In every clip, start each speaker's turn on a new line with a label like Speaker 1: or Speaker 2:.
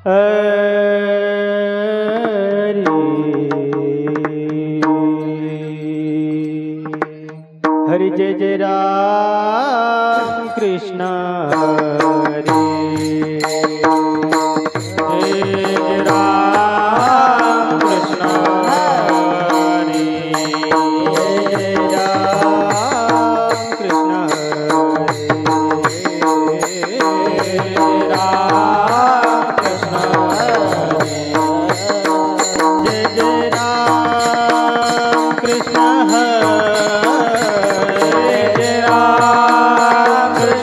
Speaker 1: हरि हरि जय जय राम कृष्ण हरि जय जय राम कृष्ण हरि जय राम कृष्ण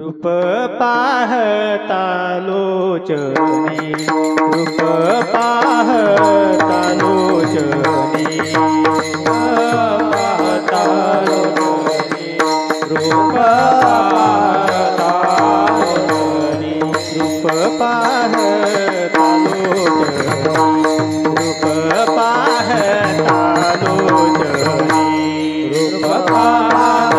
Speaker 1: रूप पाहता लोचने रूप पाहता लोचने पाहता लोचने रूप पाहता लोचने रूप पाहता लोचने रूप पाहता लोचने रूप पाहता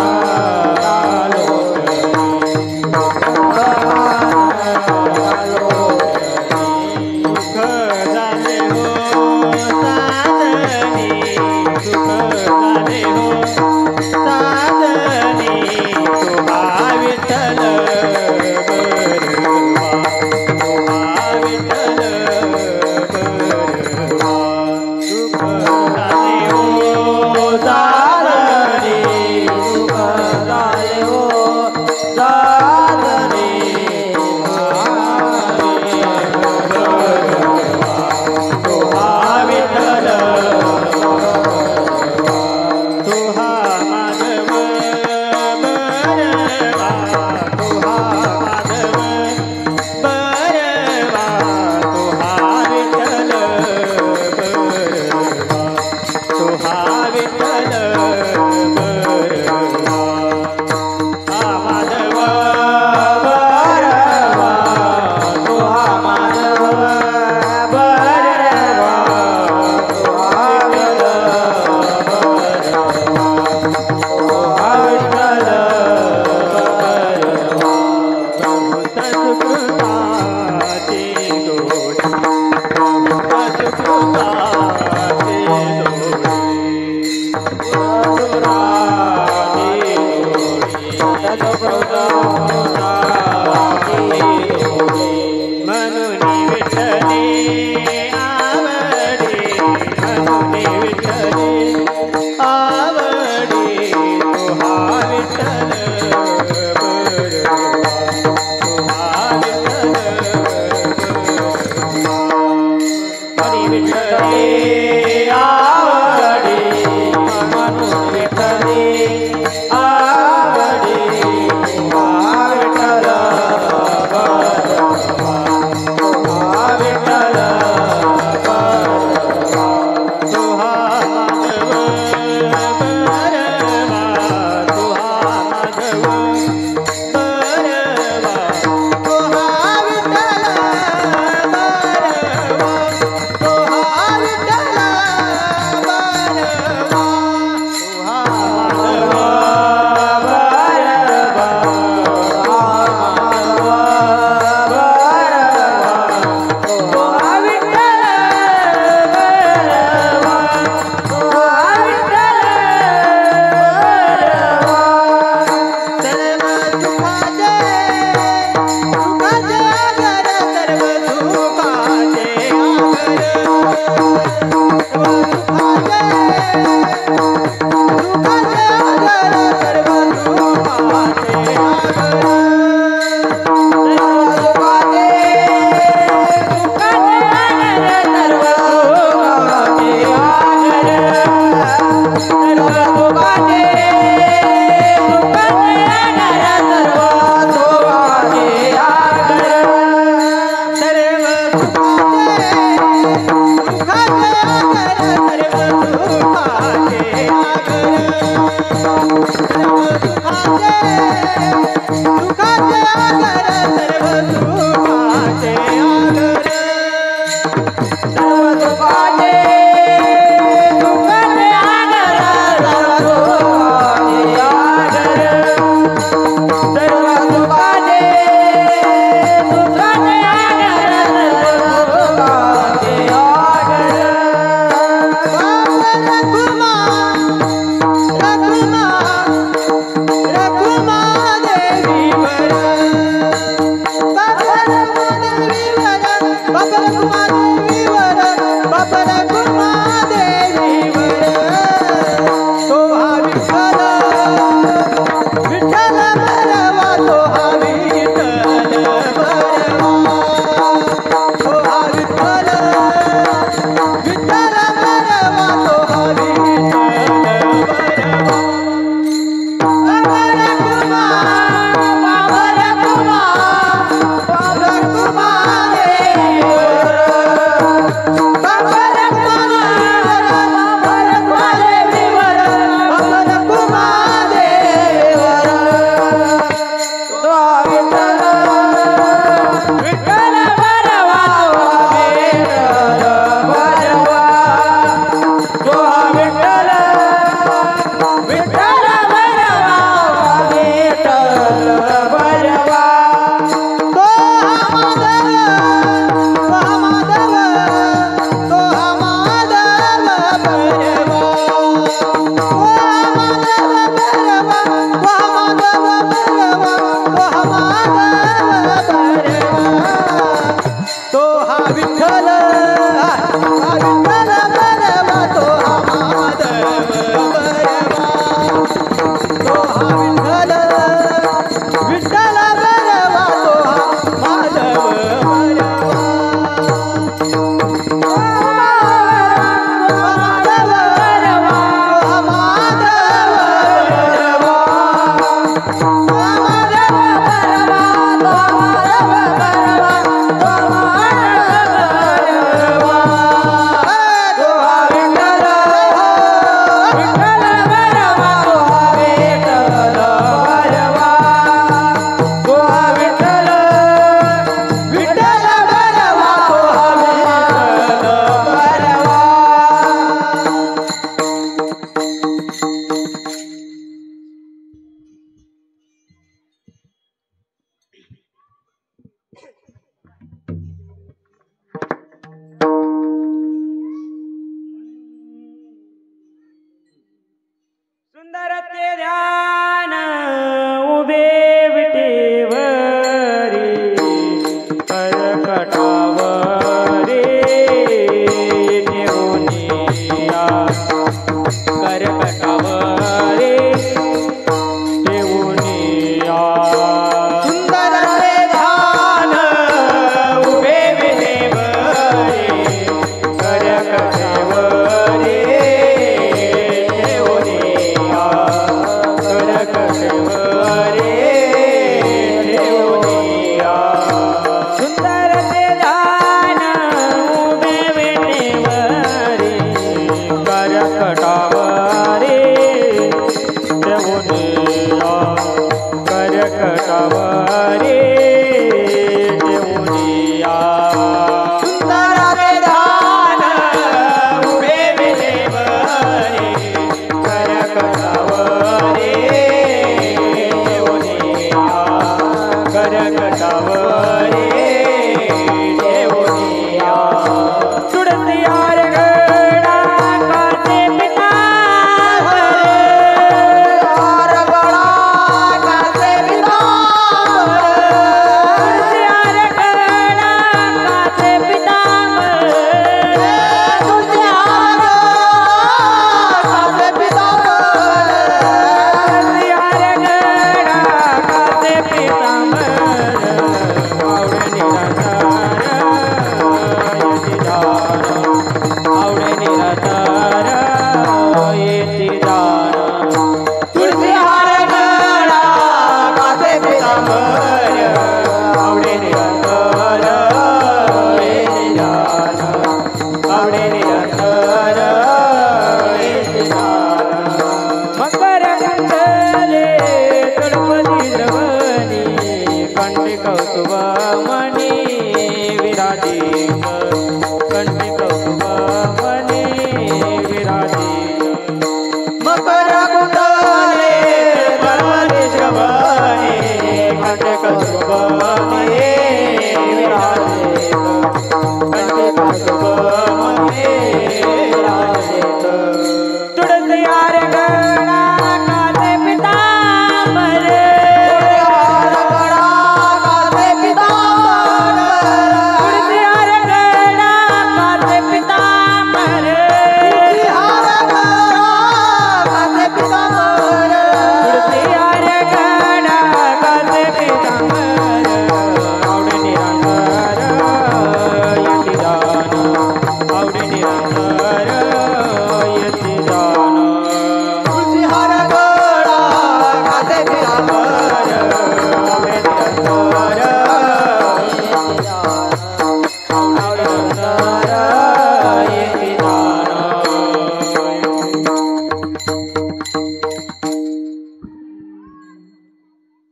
Speaker 1: मणी विराजित कंठी कौस्तुभ मणी विराजित मकर कुंडले परमदेश भणे कंठी कौस्तुभ मणी विराजित कंठी कौस्तुभ मणी विराजित तुळसी हार गळा कासे पितांबर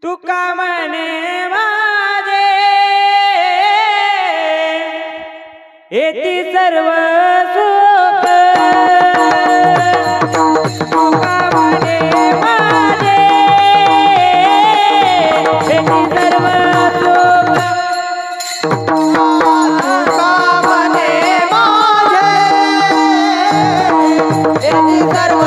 Speaker 1: तुका म्हणे माझे येती सर्व सुख तुका म्हणे माझे येती सर्व सुख तुका म्हणे माझे येती सर्व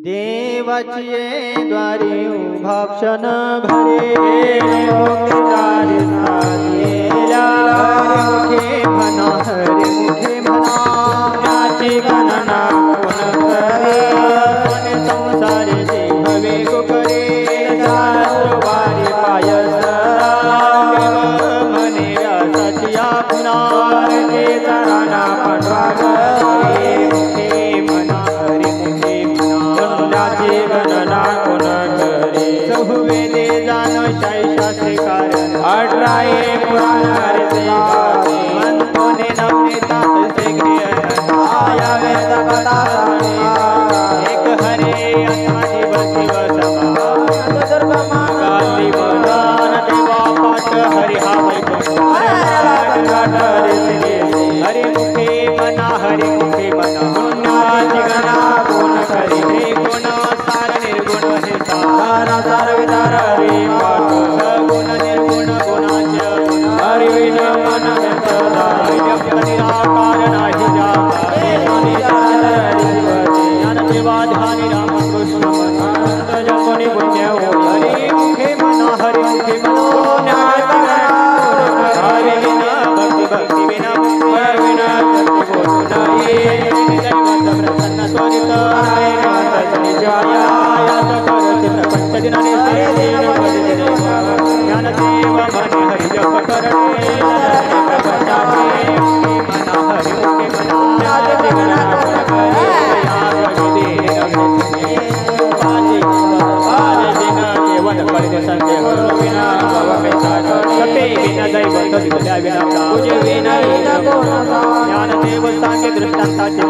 Speaker 1: देवाची द्वारे उभा क्षण भरे मुखे म्हणा हरे मुखे म्हणा त्याची गणना कोण करे संसारे जे भवे करे वारी पायस म्हणे रसाची पुन्हा ते जराना पांढरा मुखे म्हणा हरे मुखे म्हणा गणना कोण करे चहुवेदे जाण शाही शास्त्री कारण 18 पुराण हरिते मनतोने नवने तातसे गृह आया वेद कथा एक हरे आत्माची बसी वसमा दुर्ग मागाली बदान देवा पाठ हरि हा वैकुंठ हरि मुखे मना हरि मुखे मना पुण्याची गणना कोण करे हे कोण सार निर्गुण हे सार विदार रे पाठ सगुण दैवत विद्या विना तुझे विना ज्ञानदेव सांगे दृष्टांताचे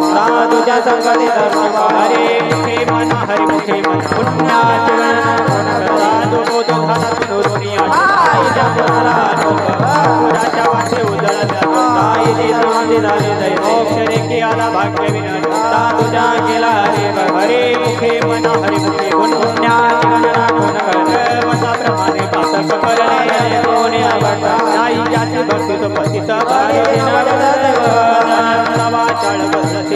Speaker 1: तुझ्या संगती हरे मुखे मन हरे मुखे मन पुण्याचे साधू बोध झाला दुनिया पुराच्या वाटे उजळल्या मोक्षरे की आला भाग्य विना तुझ्या केला हरे मुखे मन हरे मुखे पुण्याची गणना कोण कर्मचा प्रमाणे पातक करणे कोणी आवडता नाही ज्याची भक्ती तो पतित वाचाळ बसते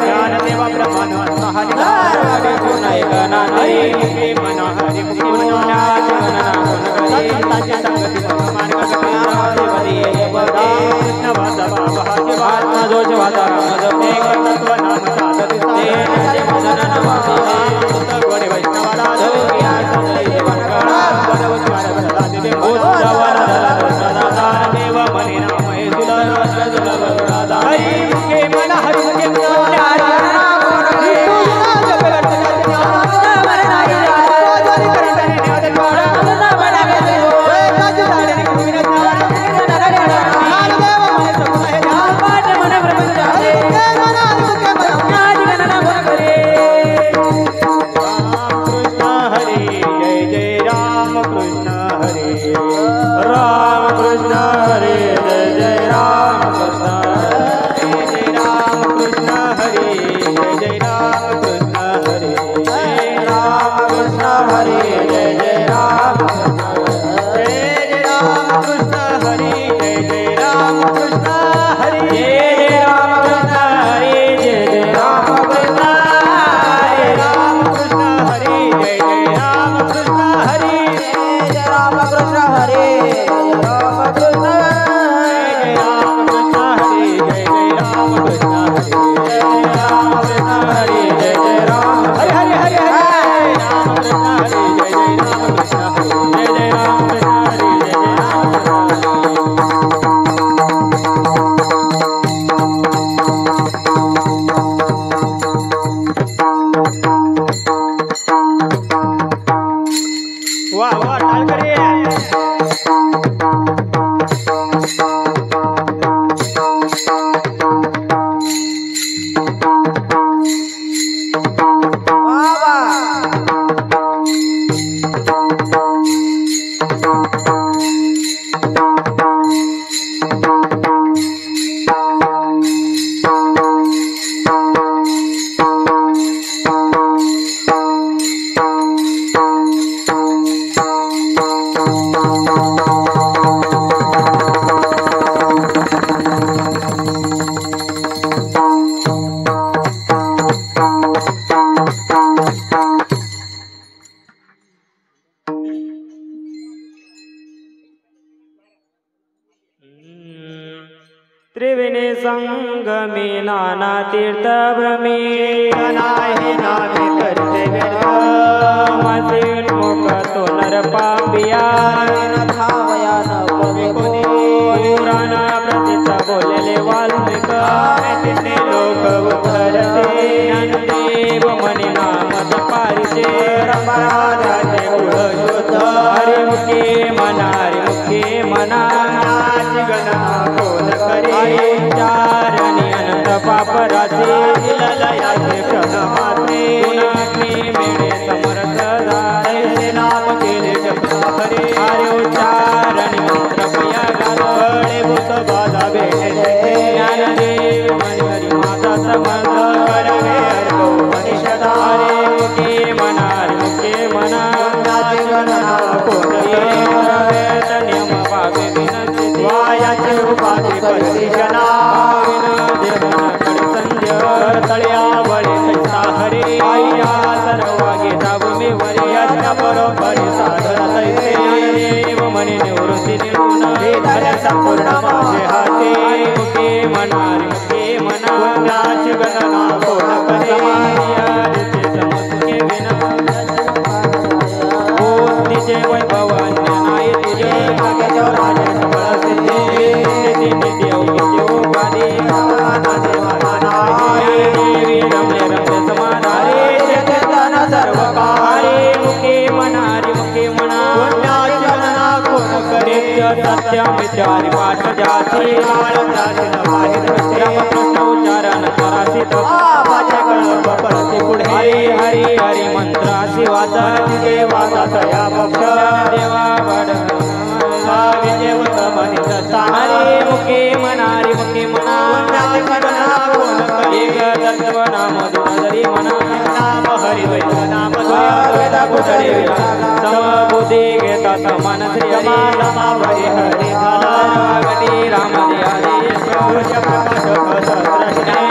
Speaker 1: ज्ञानदेवा प्रमाण हरे मुखे मन हरे मुखे पुण्याची गणना कोण संतांची संगती मार्ग कृष्ण वाचा भाग्यवाद दोष वाचा एक तत्व नाम साधती गोडे वैष्णवाला देव मनी नाम हे हरी मुखे मन हरी मुखे त्रिवेणी संगमे नाना तीर्थ भ्रमे नाही नामे करते व्यर्थ माझे मुख तो नर पापिया धावया न कोणी पुराण प्रतीत बोलले वाल्मिक तिथे लोक उतरते ज्ञानदेव मनी नाम पारिते रमराजाचे कुळ शुद्ध हरे मुखे मना हरे मुखे मना गणना कोण करे उच्चारणी अनंत पापराचे ललयाचे प्रणमाते गुणाग्नी मेळे समर्थ झाले नाम केले जपा हरे हरे उच्चारणी मंत्र पया गाळे भूत बाधा भेटे ज्ञानदेव मनी हरी माता समर्थ करवे हरको उपनिषदा हरे मुखे मना हरे मुखे मना गणना कोण करे नियम पावे विनंती वायाचे उपाधी परिशना देवना संध्य तळ्यावळे कैसा हरे आईया सर्वागे भूमी वरी यज्ञ बरोबरी साधना तैसे देव मनी निवृत्ती निर्गुण धर संपूर्ण माझे हाते मुखे मना मुखे मना नाच गणना कोण करे तिचे वैभव अन्य नाही तुझे भाग्याच्या राजे सबळ सिद्धी देव सत्यमित्यादि पाठ जाती रामकृष्ण उच्चारण करासित पुढे हरी हरी हरी मंत्रासी वाचन देवाचा तया भक्त देवा बड हरी मुखे मनारी मुखे मना एक तत्व नाम दुरी मना नाम हरि नाम समबुद्धि घेता समान श्री हरी हरी गती राम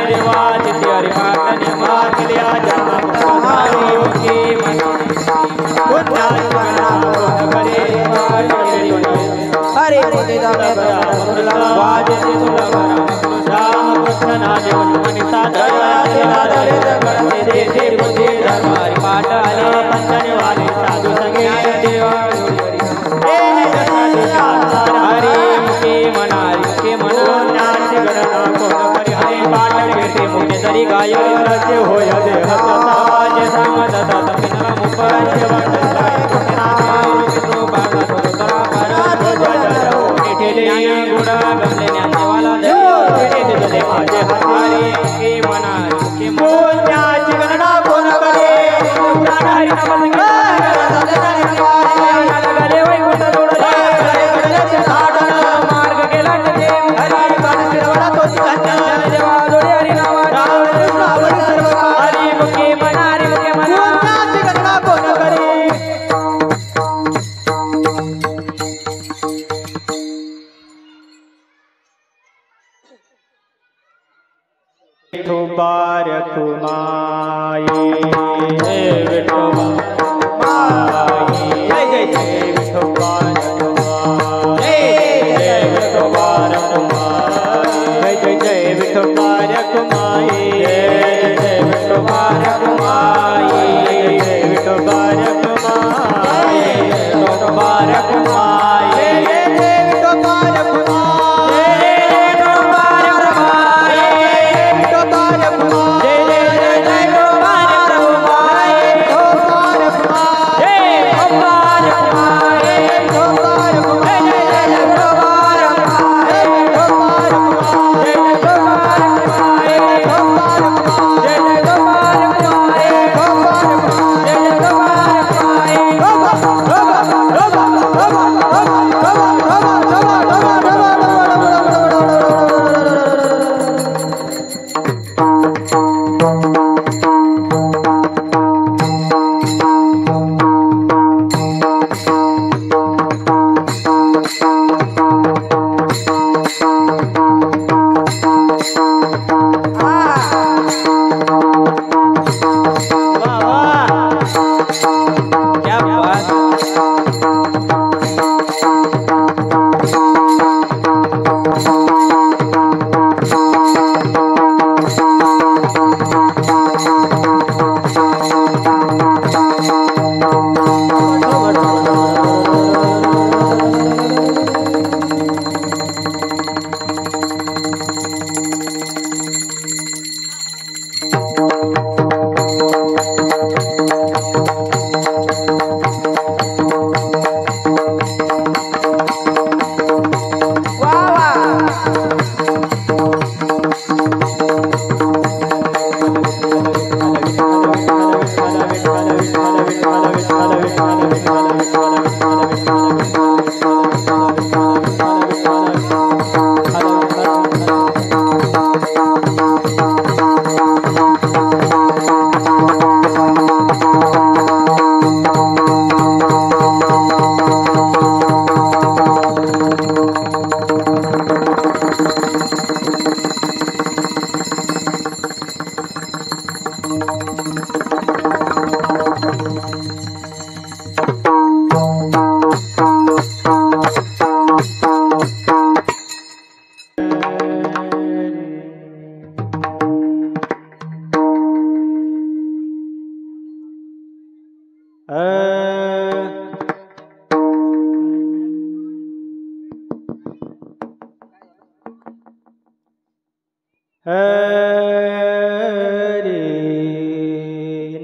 Speaker 1: देवाचित्य हरि मातने मातल्या हरी मुखे मना हरे वाजे राम कृष्ण नाम मनीषा हमारी पाटाले पंचने वाले साधु संगे देवा हरे मुखे मनारी मुखे मना हरे पाटल घेते मुखे तरी गाय होय देह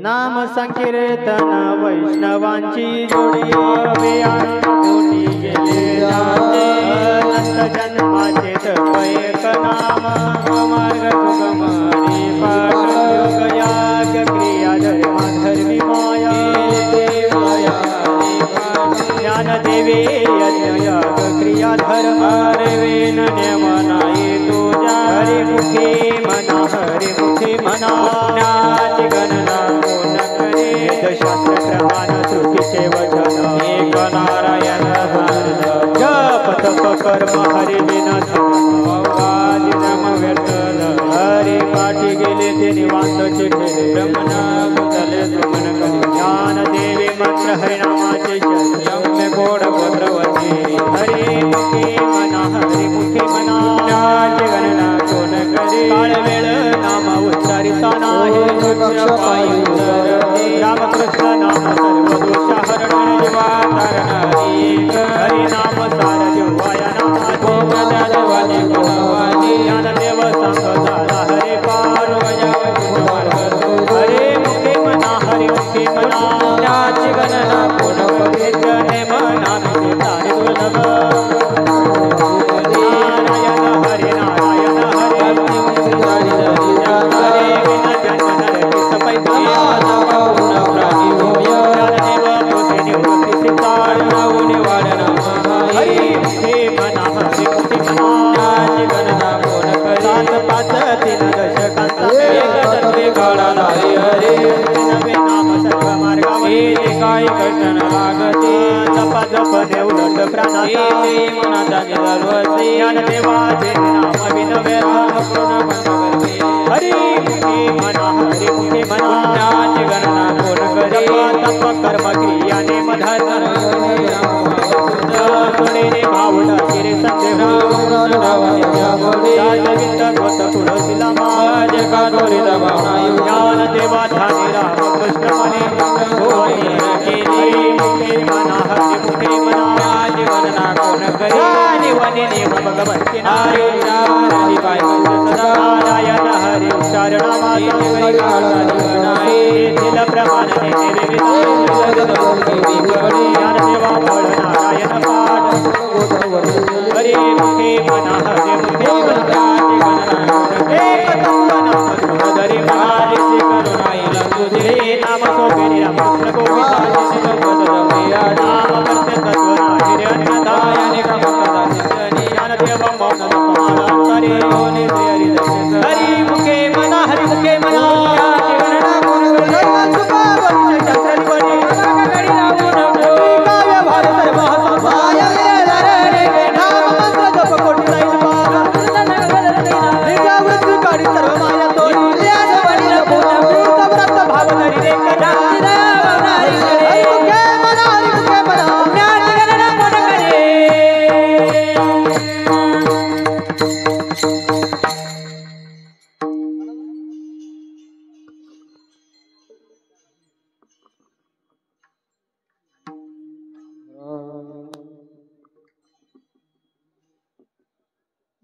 Speaker 1: नाम संकीर्तन वैष्णवांची जोडी अभियान कोटी गेले देवी यज्ञ याग क्रियाधर हरवेन नेम नाही तुझ्या हरिमुखे म्हणा हरिमुखे म्हणा पुण्याची गणना कोण करे वेदशास्त्र प्रमाण श्रुतीचे वचन एक नारायण जप तप कर्म हरि बिना नम व्यर्थ हरि पाठी गेले ते निवांत चिठे ब्रह्मण कुतले सुमन करी ज्ञान देवी मंत्र हरिनामाचे यम्य गोड भद्रवती हरि मुखे मना हरि मुखे मना ज्ञाची गणना कोण करे काळ वेळ नाम उच्चारिता नाही रामकृष्ण नाम सर्व दोष हरण निवारण हरि नाम सार देवाया नाम देवाने भगवानी ज्ञानदेव संग झाला हरे पार हरे मुखे मना हरि मुखे मना ज्ञाची गणना कोण करे जने मना मिटे तारे दुर्लभ नारायण हरे नारायण हरे हरे विना जन्म नरकी सपैता ज्ञानदेव मोठे निवृत्ती सिद्धार नावने वाढना हरि मुखे मना हरि मुखे मना ज्ञाची गणना कोण करे सात पाच तीन दशकांचा एक तत्वे काळा हरे हरे नवे नाम सर्व मार्गावर काय घटन लागते जपा जप देवलट प्राणाचा मनाचा निदर्वसे ज्ञानदेवाचे नाम विनवे पूर्ण बनवते हरि मुखे मना हरि मुखे मना ज्ञाची गणना कोण करे तप कर्म क्रिया नेम धर्म सोडेने भावना गिरे संदेह राजविंद गोत तुळसीला माज कादोरीला भावना ज्ञान देवा ठाणे राम कृष्ण मने होई हरि मुखे मना हरि मुखे मना ज्ञाची गणना कोण करे वने नेम भगवंती नारायण पाय सदा नारायण हरि उच्चारणा तिल प्रमाण ज्ञानदेवा फळ नारायण पाठ हरि मुखे मना हरि मुखे मना एक तत्व नाम सुंदरी महारिषी करुणाई लंगुदे नाम सोपेरी रामकृष्ण गोविंदा नाम करते तत्व नाहिरे अन्नदायने कमकदा चिंतनी ज्ञानदेव मौन जपमालांतरे योनि हरि दर्शन हरि मुखे मना हरि मुखे मना ज्ञाची गणना कोण करे सुखा वंश चक्रवणी गडी रावण काव्य भार सर्व हसपाय रे नाम मंत्र जप कोटी जाईल पार निजावृत्ती काढी सर्व माया तोडी ध्यान वडील पूर्ण व्रत भाव धरी रे कदा हरि मुखे मना हरि मुखे मना ज्ञाची गणना कोण करे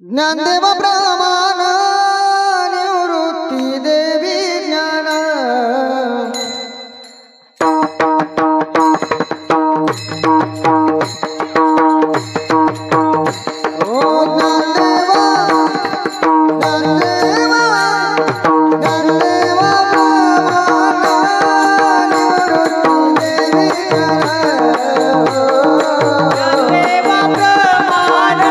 Speaker 2: ज्ञानदेव प्रमाण निवृत्ती देवी ज्ञान ओ ज्ञानदेवा ज्ञानदेवा ज्ञानदेवा प्रमाण निवृत्ती देवी ज्ञान
Speaker 1: देवा प्रमाण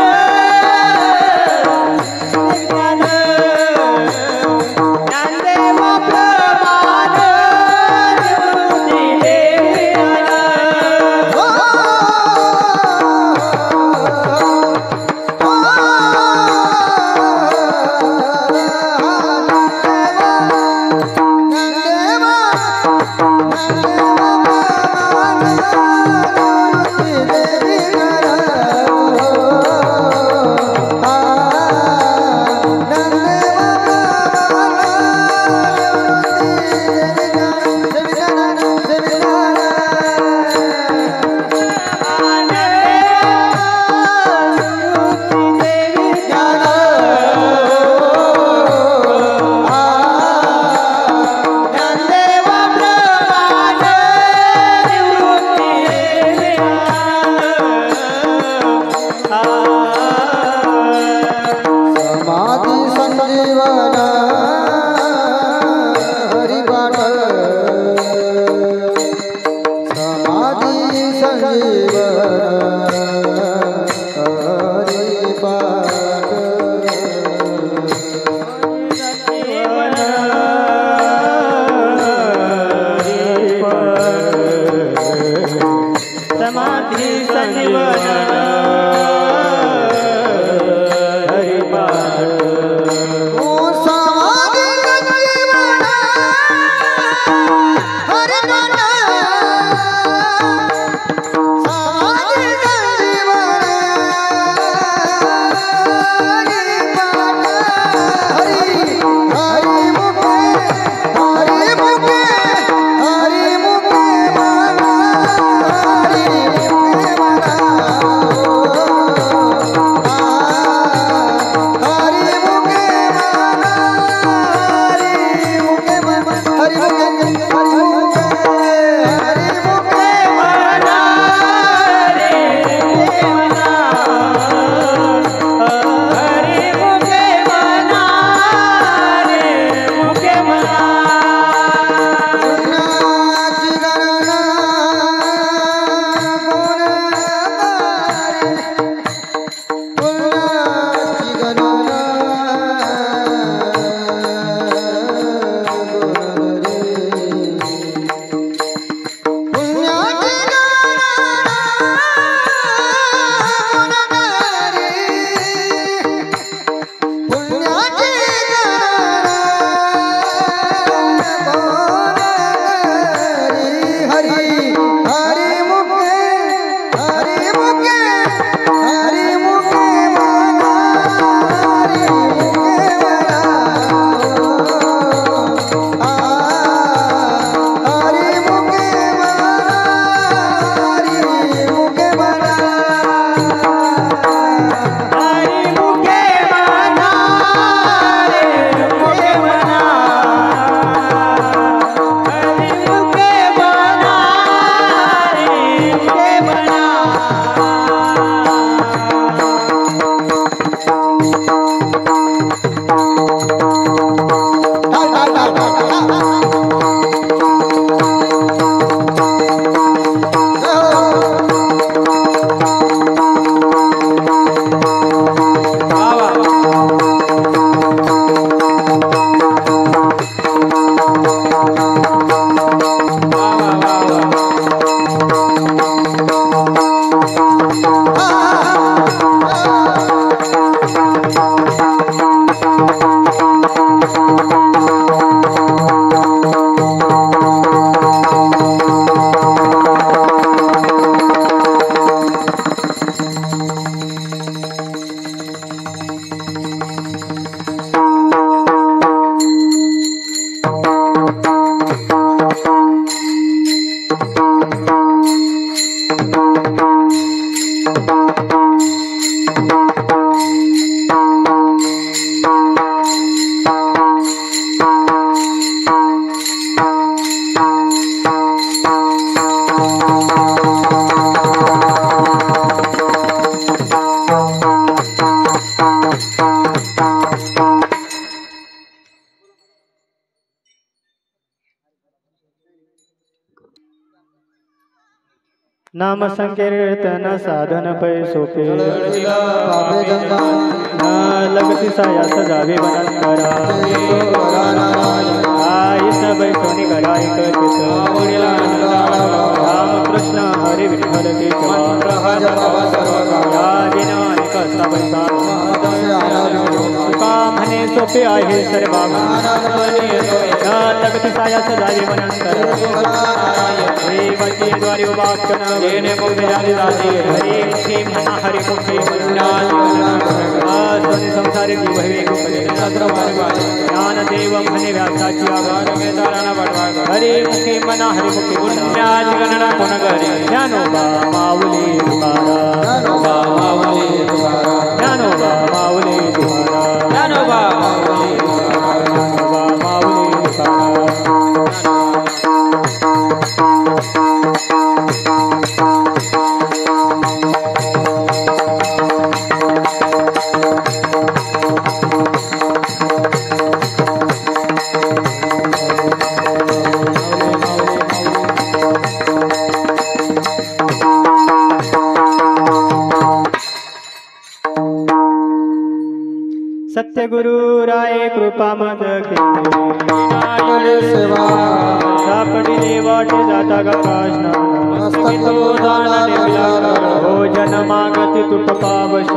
Speaker 1: नाम संकीर्तन साधन पै सोपे
Speaker 2: पापे गंगा
Speaker 1: लगती साया सजावे वनंतरा आईस बैसोनी गडाय कचित राम कृष्ण हरी विठ्ठल केशवा या विनायक सबैसा तुका म्हणे सोपे आहे सर्व लगती साया सजावे वनंतरा देवाचे द्वारे वाक्य जेने हरे मुखे म्हणा हरे मुखे सोने संसारी जीव हे ज्ञान देव म्हणे व्यासाची हरे मुखे म्हणा हरे मुखे पुण्याची गणना कोण करे ज्ञानोबा माऊली तुकाराम ज्ञानोबा माऊली तुकाराम ज्ञानोबा माऊली तुकाराम ज्ञानोबा माऊली तुकाराम ज्ञानोबा माऊली तुकाराम सत्यगुरु राय कृपा मद
Speaker 2: सेवा
Speaker 1: सापडिले वाट जाता गकाशना भोजन मागती तुट पावश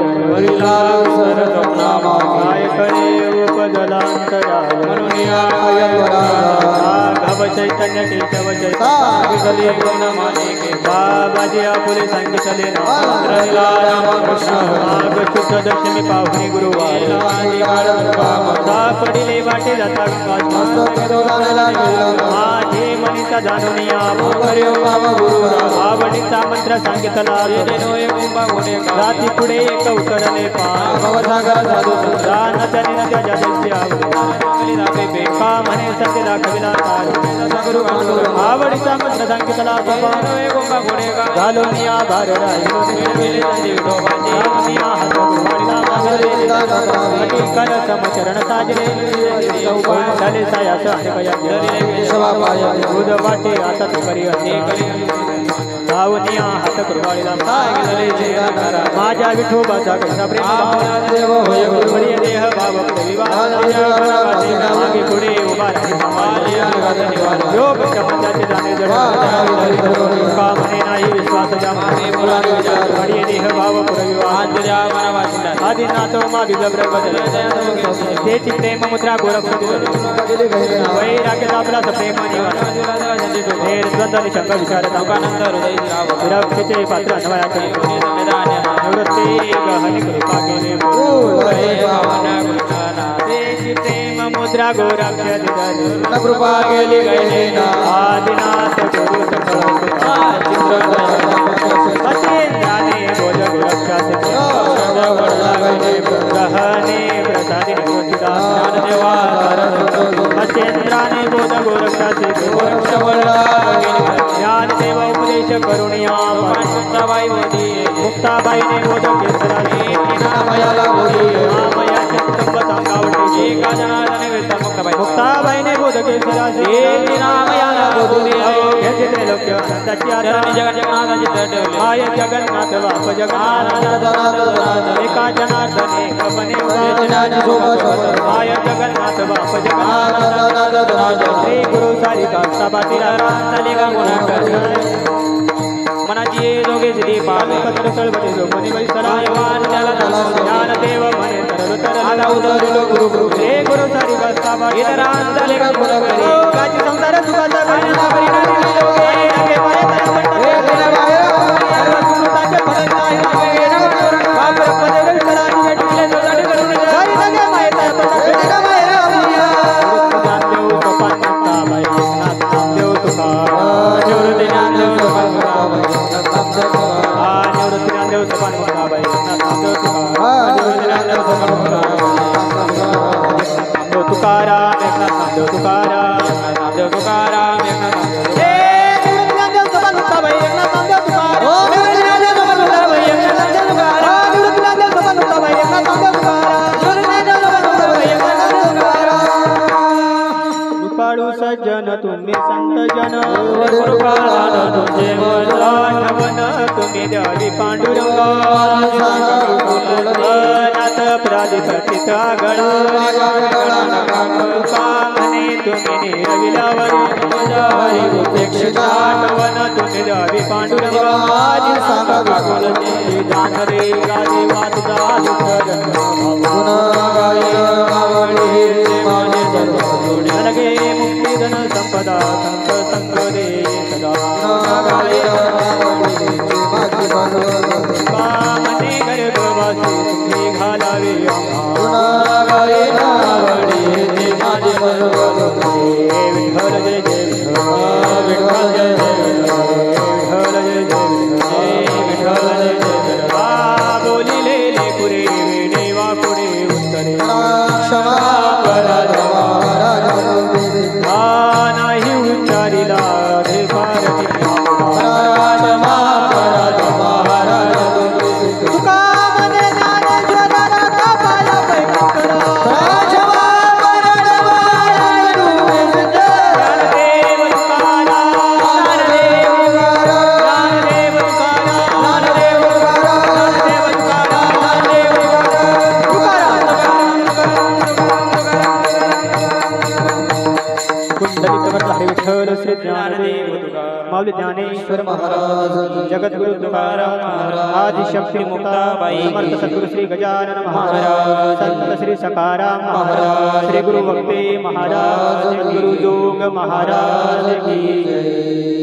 Speaker 1: काय करे उपजलांतराय घव चैतन्य केशव चैतन्य बाबाजी आपुले सांगितले माग शुद्ध दशमी पाहुणे गुरुवार सापडिले वाटे जाता माझे मनीचा जाणून आवडीचा मंत्र सांगितला राती पुढे एक उतरले का म्हणे सत्य दाखविला आवडीचा मंत्र सांगितला घालून या भार समचरण साजरे झाले सायास दूध वाटे आता तू करी धावनिया हात कृपाळीला माझ्या विठोबाचा कसा प्रेम देह भाव मागे पुढे उभा योग शब्दाचे जाणे का म्हणे नाही विश्वास घडिये देह भाव आदिनाथ मा तेची प्रेम मुद्रा गोरख वैराग्य आपला प्रेम द्वंद्व शंकर विचारता विरक्तीचे पात्र अन्वयाचे निवृत्ती गहनी कृपा केले तेची प्रेम मुद्रा गोरक्ष
Speaker 2: कृपा केली
Speaker 1: आदिनाथ गुरु सचेंद्राने भोज गोरक्षाचे गहने प्रसादी सचेंद्राने बोध गोरक्षाचे ज्ञान देव उपदेश करुणिया मुक्ताबाईने बोध केसराने मुक्ताबाईने बोध केसराचे आय जगन्नाथ बाप जगन्नाथ एका जनार्दने कपने आय जगन्नाथ बाप जगन्नाथ श्री गुरु सारिका सभातीला मनाची दोघे सिद्धी पाल पत्र कळवटे जो मनी वैसरायवान त्याला ज्ञान देव म्हणे तरल उदरिलो गुरु गुरु रे गुरु सारिका सभातीला झाले का गुण करे काची संसार सुखाचा परिणाम परिणामी लोके नगे मारे तरपट सज्जन तुम्ही संत जन तुझे मन अनाथ अपराधित चिता गळा तुकामने तुम्ही निरविलावर आठवण तुम्ही द्यावी पांडुरंगा माझी सांगा कुलची जाण रे गादी वाचदा लगे मुक्ती धन संपदा संत संग दे सदा कामने गर्भवासी तुम्ही घालावे विठ्ठल जय जय विठ्ठल जय जय विठ्ठल जय जय विठ्ठल जय जय बोलिले लेकुरे देवा पुढे उत्तरे
Speaker 2: क्षमा
Speaker 1: नाही उच्चारिला हे भारती माऊली ज्ञानेश्वर महाराज जगद्गुरु तुकाराम महाराज आदिशक्ती मुक्ताबाई समर्थ सद्गुरु श्री गजानन महाराज संत श्री सकाराम महाराज श्री गुरु भक्ती महाराज गुरु जोग महाराज की जय।